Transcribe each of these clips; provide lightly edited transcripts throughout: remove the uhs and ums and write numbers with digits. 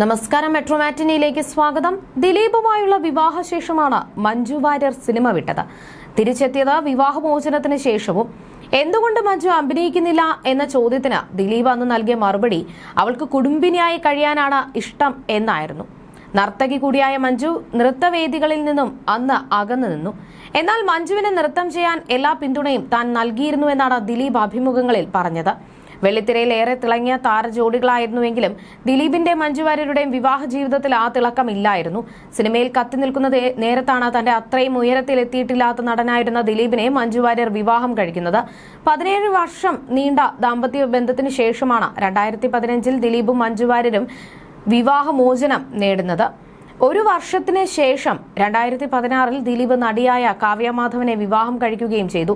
നമസ്കാരം, മെട്രോ മാറ്റിനിയിലേക്ക് സ്വാഗതം. ദിലീപുമായുള്ള വിവാഹശേഷമാണ് മഞ്ജു വാര്യർ സിനിമ വിട്ടത്. തിരിച്ചെത്തിയത് വിവാഹമോചനത്തിന് ശേഷവും. എന്തുകൊണ്ട് മഞ്ജു അഭിനയിക്കുന്നില്ല എന്ന ചോദ്യത്തിന് ദിലീപ് അന്ന് നൽകിയ മറുപടി അവൾക്ക് കുടുംബിനിയായി കഴിയാനാണ് ഇഷ്ടം എന്നായിരുന്നു. നർത്തകി കൂടിയായ മഞ്ജു നൃത്തവേദികളിൽ നിന്നും അന്ന് അകന്നു നിന്നു. എന്നാൽ മഞ്ജുവിന് നൃത്തം ചെയ്യാൻ എല്ലാ പിന്തുണയും താൻ നൽകിയിരുന്നു എന്നാണ് ദിലീപ് അഭിമുഖങ്ങളിൽ പറഞ്ഞത്. വെള്ളിത്തിരയിൽ ഏറെ തിളങ്ങിയ താരജോഡികളായിരുന്നുവെങ്കിലും ദിലീപിന്റെ മഞ്ജു വാര്യരുടെയും വിവാഹ ജീവിതത്തിൽ ആ തിളക്കമില്ലായിരുന്നു. സിനിമയിൽ കത്തി നിൽക്കുന്ന നേരത്താണ് തന്റെ അത്രയും ഉയരത്തിലെത്തിയിട്ടില്ലാത്ത നടനായിരുന്ന ദിലീപിനെ മഞ്ജു വാര്യർ വിവാഹം കഴിക്കുന്നത്. 17 വർഷം നീണ്ട ദാമ്പത്യ ബന്ധത്തിന് ശേഷമാണ് 2015 ദിലീപും മഞ്ജു വാര്യരും വിവാഹമോചനം നേടുന്നത്. ഒരു വർഷത്തിന് ശേഷം 2016 ദിലീപ് നടിയായ കാവ്യ മാധവനെ വിവാഹം കഴിക്കുകയും ചെയ്തു.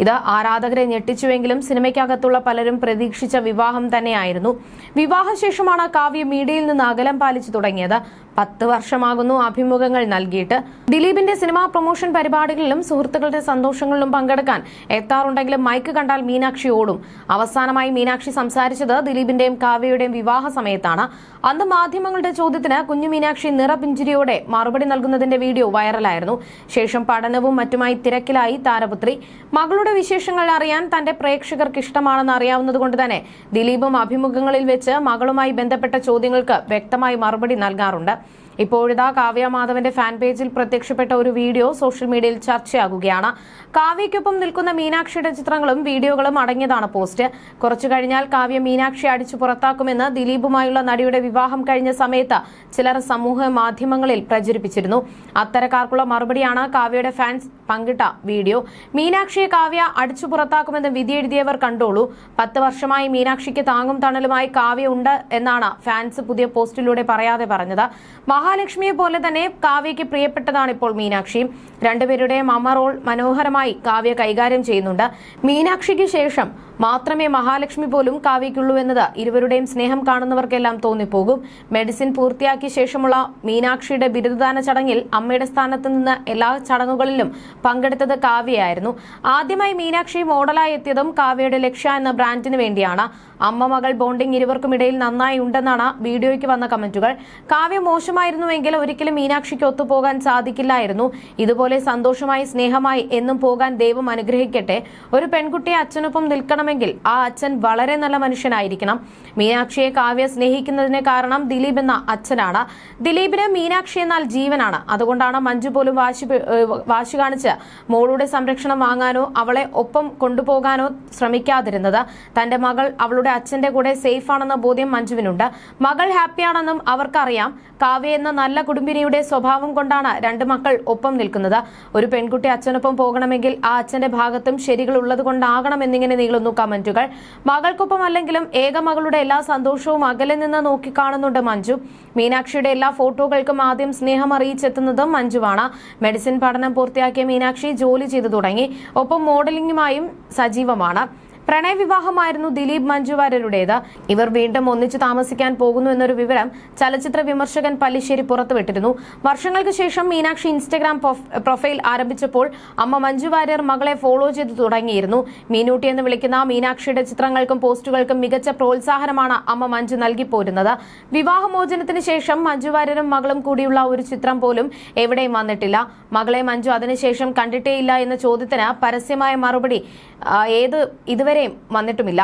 ഇത് ആരാധകരെ ഞെട്ടിച്ചുവെങ്കിലും സിനിമയ്ക്കകത്തുള്ള പലരും പ്രതീക്ഷിച്ച വിവാഹം തന്നെയായിരുന്നു. വിവാഹശേഷമാണ് കാവ്യ മീഡിയയിൽ നിന്ന് അകലം പാലിച്ചു തുടങ്ങിയത്. 10 വർഷമാകുന്നു അഭിമുഖങ്ങൾ നൽകിയിട്ട്. ദിലീപിന്റെ സിനിമാ പ്രൊമോഷൻ പരിപാടികളിലും സുഹൃത്തുക്കളുടെ സന്തോഷങ്ങളിലും പങ്കെടുക്കാൻ എത്താറുണ്ടെങ്കിലും മൈക്ക് കണ്ടാൽ മീനാക്ഷി ഓടും. അവസാനമായി മീനാക്ഷി സംസാരിച്ചത് ദിലീപിന്റെയും കാവ്യയുടെയും വിവാഹ സമയത്താണ്. അന്ന് മാധ്യമങ്ങളുടെ ചോദ്യത്തിന് കുഞ്ഞു മീനാക്ഷി നിറപിഞ്ചിരിയോടെ മറുപടി നൽകുന്നതിന്റെ വീഡിയോ വൈറലായിരുന്നു. ശേഷം പഠനവും മറ്റുമായി തിരക്കിലായി താരപുത്രി. മകളുടെ വിശേഷങ്ങൾ അറിയാൻ തന്റെ പ്രേക്ഷകർക്ക് ഇഷ്ടമാണെന്ന് അറിയാവുന്നതുകൊണ്ട് തന്നെ ദിലീപും അഭിമുഖങ്ങളിൽ വെച്ച് മകളുമായി ബന്ധപ്പെട്ട ചോദ്യങ്ങൾക്ക് വ്യക്തമായി മറുപടി നൽകാറുണ്ട്. ഇപ്പോഴിതാ കാവ്യ മാധവന്റെ ഫാൻ പേജിൽ പ്രത്യക്ഷപ്പെട്ട ഒരു വീഡിയോ സോഷ്യൽ മീഡിയയിൽ ചർച്ചയാകുകയാണ്. കാവ്യയ്ക്കൊപ്പം നിൽക്കുന്ന മീനാക്ഷിയുടെ ചിത്രങ്ങളും വീഡിയോകളും അടങ്ങിയതാണ് പോസ്റ്റ്. കുറച്ചു കഴിഞ്ഞാൽ കാവ്യ മീനാക്ഷി അടിച്ചു പുറത്താക്കുമെന്ന് ദിലീപുമായുള്ള നടിയുടെ വിവാഹം കഴിഞ്ഞ സമയത്ത് ചിലർ സമൂഹ മാധ്യമങ്ങളിൽ പ്രചരിപ്പിച്ചിരുന്നു. അത്തരക്കാർക്കുള്ള മറുപടിയാണ് കാവ്യയുടെ ഫാൻസ് പങ്കിട്ട വീഡിയോ. മീനാക്ഷിയെ കാവ്യ അടിച്ചു പുറത്താക്കുമെന്ന് വിധിയെഴുതിയവർ കണ്ടോളൂ. 10 വർഷമായി മീനാക്ഷിക്ക് താങ്ങും തണലുമായി കാവ്യ ഉണ്ട് എന്നാണ് ഫാൻസ് പുതിയ പോസ്റ്റിലൂടെ പറയാതെ പറഞ്ഞത്. മഹാലക്ഷ്മിയെ പോലെ തന്നെ കാവ്യയ്ക്ക് പ്രിയപ്പെട്ടതാണ് ഇപ്പോൾ മീനാക്ഷിയും. രണ്ടുപേരുടെയും അമ്മ റോൾ മനോഹരമായി കാവ്യ കൈകാര്യം ചെയ്യുന്നുണ്ട്. മീനാക്ഷിക്ക് ശേഷം മാത്രമേ മഹാലക്ഷ്മി പോലും കാവ്യയ്ക്കുള്ളൂ എന്നത് ഇരുവരുടെയും സ്നേഹം കാണുന്നവർക്കെല്ലാം തോന്നിപ്പോകും. മെഡിസിൻ പൂർത്തിയാക്കിയ ശേഷമുള്ള മീനാക്ഷിയുടെ ബിരുദദാന ചടങ്ങിൽ അമ്മയുടെ സ്ഥാനത്ത് നിന്ന് എല്ലാ ചടങ്ങുകളിലും പങ്കെടുത്തത് കാവ്യയായിരുന്നു. ആദ്യമായി മീനാക്ഷി മോഡലായി എത്തിയതും കാവ്യയുടെ ലക്ഷ്യ എന്ന ബ്രാൻഡിന് വേണ്ടിയാണ്. അമ്മ മകൾ ബോണ്ടിംഗ് ഇരുവർക്കുമിടയിൽ നന്നായി ഉണ്ടെന്നാണ് വീഡിയോയ്ക്ക് വന്ന കമന്റുകൾ. കാവ്യ മോശമായിരുന്നുവെങ്കിൽ ഒരിക്കലും മീനാക്ഷിക്ക് ഒത്തുപോകാൻ സാധിക്കില്ലായിരുന്നു. ഇതുപോലെ സന്തോഷമായി സ്നേഹമായി എന്നും പോകാൻ ദൈവം അനുഗ്രഹിക്കട്ടെ. ഒരു പെൺകുട്ടിയെ അച്ഛനൊപ്പം നിൽക്കണമെങ്കിൽ ആ അച്ഛൻ വളരെ നല്ല മനുഷ്യനായിരിക്കണം. മീനാക്ഷിയെ കാവ്യ സ്നേഹിക്കുന്നതിന് കാരണം ദിലീപ് എന്ന അച്ഛനാണ്. ദിലീപിന് മീനാക്ഷി എന്നാൽ ജീവനാണ്. അതുകൊണ്ടാണ് മഞ്ജു പോലും വാശി കാണിച്ച് മോളുടെ സംരക്ഷണം വാങ്ങാനോ അവളെ ഒപ്പം കൊണ്ടുപോകാനോ ശ്രമിക്കാതിരുന്നത്. തന്റെ മകൾ അവളുടെ അച്ഛന്റെ കൂടെ സേഫ് ആണെന്ന ബോധ്യം മഞ്ജുവിനുണ്ട്. മകൾ ഹാപ്പിയാണെന്നും അവർക്കറിയാം. കാവ്യ എന്ന നല്ല കുടുംബിനിയുടെ സ്വഭാവം കൊണ്ടാണ് 2 മക്കൾ ഒപ്പം നിൽക്കുന്നത്. ഒരു പെൺകുട്ടി അച്ഛനൊപ്പം പോകണമെങ്കിൽ ആ അച്ഛന്റെ ഭാഗത്തും ശരികൾ ഉള്ളത് കൊണ്ടാകണം എന്നിങ്ങനെ നീളുന്നു കമന്റുകൾ. മകൾക്കൊപ്പം അല്ലെങ്കിലും ഏക മകളുടെ എല്ലാ സന്തോഷവും അകലെ നിന്ന് നോക്കിക്കാണുന്നുണ്ട് മഞ്ജു. മീനാക്ഷിയുടെ എല്ലാ ഫോട്ടോകൾക്കും ആദ്യം സ്നേഹം അറിയിച്ചെത്തുന്നതും മഞ്ജുവാണ്. മെഡിസിൻ പഠനം പൂർത്തിയാക്കിയ മീനാക്ഷി ജോലി ചെയ്തു തുടങ്ങി. ഒപ്പം മോഡലിംഗുമായും സജീവമാണ്. പ്രണയവിവാഹമായിരുന്നു ദിലീപ് മഞ്ജു വാര്യരുടേത്. ഇവർ വീണ്ടും ഒന്നിച്ചു താമസിക്കാൻ പോകുന്നു എന്നൊരു വിവരം ചലച്ചിത്ര വിമർശകൻ പല്ലിശ്ശേരി പുറത്തുവിട്ടിരുന്നു. വർഷങ്ങൾക്ക് ശേഷം മീനാക്ഷി ഇൻസ്റ്റഗ്രാം പ്രൊഫൈൽ ആരംഭിച്ചപ്പോൾ അമ്മ മഞ്ജു വാര്യർ മകളെ ഫോളോ ചെയ്തു തുടങ്ങിയിരുന്നു. മീനൂട്ടി എന്ന് വിളിക്കുന്ന മീനാക്ഷിയുടെ ചിത്രങ്ങൾക്കും പോസ്റ്റുകൾക്കും മികച്ച പ്രോത്സാഹനമാണ് അമ്മ മഞ്ജു നൽകിപ്പോരുന്നത്. വിവാഹമോചനത്തിന് ശേഷം മഞ്ജു വാര്യരും മകളും കൂടിയുള്ള ഒരു ചിത്രം പോലും എവിടെയും വന്നിട്ടില്ല. മകളെ മഞ്ജു അതിനുശേഷം കണ്ടിട്ടേയില്ല എന്ന ചോദ്യത്തിന് പരസ്യമായ മറുപടി ഇതുവരെയും വന്നിട്ടുമില്ല.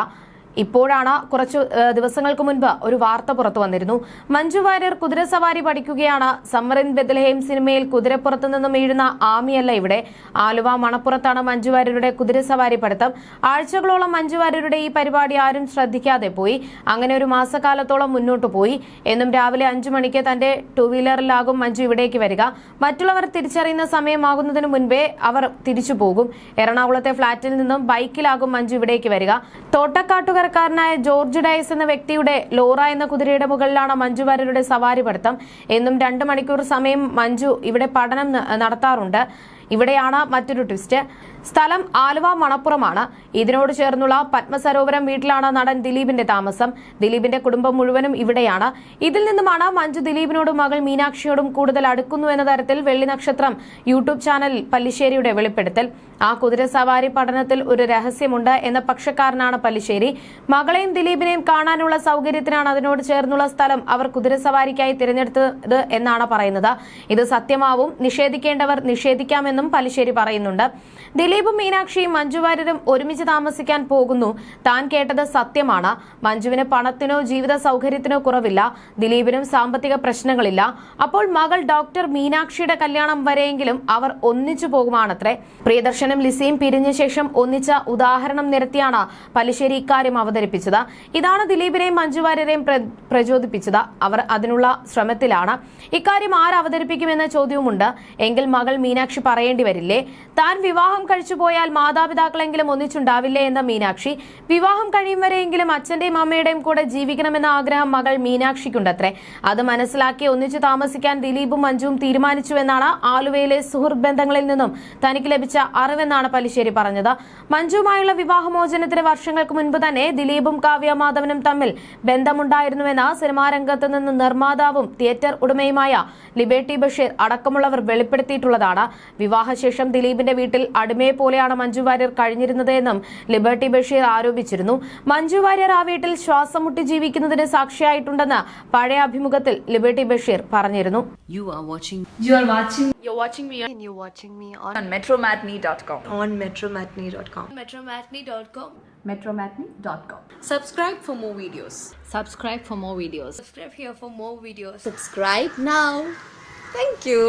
ഇപ്പോഴാണ് കുറച്ചു ദിവസങ്ങൾക്ക് മുൻപ് ഒരു വാർത്ത പുറത്തു വന്നിരുന്നു. മഞ്ജു വാര്യർ കുതിരസവാരി പഠിക്കുകയാണ്. സമ്മർ ഇൻ ബെത്ലഹേം സിനിമയിൽ കുതിരപ്പുറത്തു നിന്നും വീഴുന്ന ആമിയല്ല ഇവിടെ. ആലുവ മണപ്പുറത്താണ് മഞ്ജു വാര്യരുടെ കുതിരസവാരി പഠിത്തം. ആഴ്ചകളോളം മഞ്ജു വാര്യരുടെ ഈ പരിപാടി ആരും ശ്രദ്ധിക്കാതെ പോയി. അങ്ങനെ ഒരു മാസക്കാലത്തോളം മുന്നോട്ട് പോയി. എന്നും രാവിലെ 5 മണിക്ക് തന്റെ 2 വീലറിലാകും മഞ്ജു ഇവിടേക്ക് വരിക. മറ്റുള്ളവർ തിരിച്ചറിയുന്ന സമയമാകുന്നതിന് മുൻപേ അവർ തിരിച്ചു പോകും. എറണാകുളത്തെ ഫ്ളാറ്റിൽ നിന്നും ബൈക്കിലാകും മഞ്ജു ഇവിടേക്ക് വരിക. തോട്ടക്കാട്ടുകാർ ായ ജോർജ് ഡയസ് എന്ന വ്യക്തിയുടെ ലോറ എന്ന കുതിരയുടെ മുകളിലാണ് മഞ്ജു വാര്യരുടെ സവാരി പഠിത്തം. എന്നും 2 മണിക്കൂർ സമയം മഞ്ജു ഇവിടെ പഠനം നടത്താറുണ്ട്. ഇവിടെയാണ് മറ്റൊരു ട്വിസ്റ്റ്. സ്ഥലം ആലുവ മണപ്പുറമാണ്. ഇതിനോട് ചേർന്നുള്ള പത്മസരോവരം വീട്ടിലാണ് നടൻ ദിലീപിന്റെ താമസം. ദിലീപിന്റെ കുടുംബം മുഴുവനും ഇവിടെയാണ്. ഇതിൽ നിന്നുമാണ് മഞ്ജു ദിലീപിനോടും മകൾ മീനാക്ഷിയോടും കൂടുതൽ അടുക്കുന്നു എന്ന തരത്തിൽ വെള്ളി നക്ഷത്രം യൂട്യൂബ് ചാനൽ പല്ലിശ്ശേരിയുടെ വെളിപ്പെടുത്തൽ. ആ കുതിരസവാരി പഠനത്തിൽ ഒരു രഹസ്യമുണ്ട് എന്ന പക്ഷക്കാരനാണ് പല്ലിശ്ശേരി. മകളെയും ദിലീപിനെയും കാണാനുള്ള സൗകര്യത്തിനാണ് അതിനോട് ചേർന്നുള്ള സ്ഥലം അവർ കുതിരസവാരിക്കായി തിരഞ്ഞെടുത്തത് എന്നാണ് പറയുന്നത്. ഇത് സത്യമാവും, നിഷേധിക്കേണ്ടവർ നിഷേധിക്കാമെന്നും പല്ലിശ്ശേരി പറയുന്നുണ്ട്. ദിലീപും മീനാക്ഷിയും മഞ്ജു വാര്യരും ഒരുമിച്ച് താമസിക്കാൻ പോകുന്നു. താൻ കേട്ടത് സത്യമാണ്. മഞ്ജുവിന് പണത്തിനോ ജീവിത സൗകര്യത്തിനോ കുറവില്ല. ദിലീപിനും സാമ്പത്തിക പ്രശ്നങ്ങളില്ല. അപ്പോൾ മകൾ ഡോക്ടർ മീനാക്ഷിയുടെ കല്യാണം വരെയെങ്കിലും അവർ ഒന്നിച്ചു പോകുമാണത്രേ. പ്രിയദർശനും ലിസിയും പിരിഞ്ഞ ശേഷം ഒന്നിച്ച ഉദാഹരണം നിരത്തിയാണ് പല്ലിശ്ശേരി ഇക്കാര്യം അവതരിപ്പിച്ചത്. ഇതാണ് ദിലീപിനെയും മഞ്ജു വാര്യരെയും പ്രചോദിപ്പിച്ചത്. അവർ അതിനുള്ള ശ്രമത്തിലാണ്. ഇക്കാര്യം ആര് അവതരിപ്പിക്കുമെന്ന ചോദ്യവുമുണ്ട്. എങ്കിൽ മകൾ മീനാക്ഷി പറയേണ്ടി വരില്ലേ? താൻ വിവാഹം കഴിച്ചുപോയാൽ മാതാപിതാക്കളെങ്കിലും ഒന്നിച്ചുണ്ടാവില്ലേ എന്ന മീനാക്ഷി. വിവാഹം കഴിയും വരെയെങ്കിലും അച്ഛന്റെയും അമ്മയുടെയും കൂടെ ജീവിക്കണമെന്ന ആഗ്രഹം മകൾ മീനാക്ഷിക്കുണ്ടത്രേ. അത് മനസ്സിലാക്കി ഒന്നിച്ചു താമസിക്കാൻ ദിലീപും മഞ്ജുവും തീരുമാനിച്ചുവെന്നാണ് ആലുവയിലെ സുഹൃത്ത് ബന്ധങ്ങളിൽ നിന്നും തനിക്ക് ലഭിച്ച അറിവെന്നാണ് പല്ലിശ്ശേരി പറഞ്ഞത്. മഞ്ജുവുമായുള്ള വിവാഹമോചനത്തിന് വർഷങ്ങൾക്ക് മുൻപ് തന്നെ ദിലീപും കാവ്യ മാധവനും തമ്മിൽ ബന്ധമുണ്ടായിരുന്നുവെന്ന് സിനിമാ രംഗത്ത് നിന്ന് നിർമ്മാതാവും തിയേറ്റർ ഉടമയുമായ ലിബർട്ടി ബഷീർ അടക്കമുള്ളവർ വെളിപ്പെടുത്തിയിട്ടുള്ളതാണ്. വിവാഹശേഷം ദിലീപിന്റെ വീട്ടിൽ അടിമയെ പോലെയാണ് മഞ്ജു വാര്യർ കഴിഞ്ഞിരുന്നത് എന്നും ലിബർട്ടി ബഷീർ ആരോപിച്ചിരുന്നു. മഞ്ജു വാര്യർ ആ വീട്ടിൽ ശ്വാസം മുട്ടി ജീവിക്കുന്നതിന് സാക്ഷിയായിട്ടുണ്ടെന്ന് പഴയ അഭിമുഖത്തിൽ ലിബർട്ടി ബഷീർ പറഞ്ഞിരുന്നു. You're watching me on metromatney.com. on metromatney.com. metromatney.com. Subscribe for more videos. Subscribe for more videos. Subscribe here for more videos. Subscribe now. Thank you.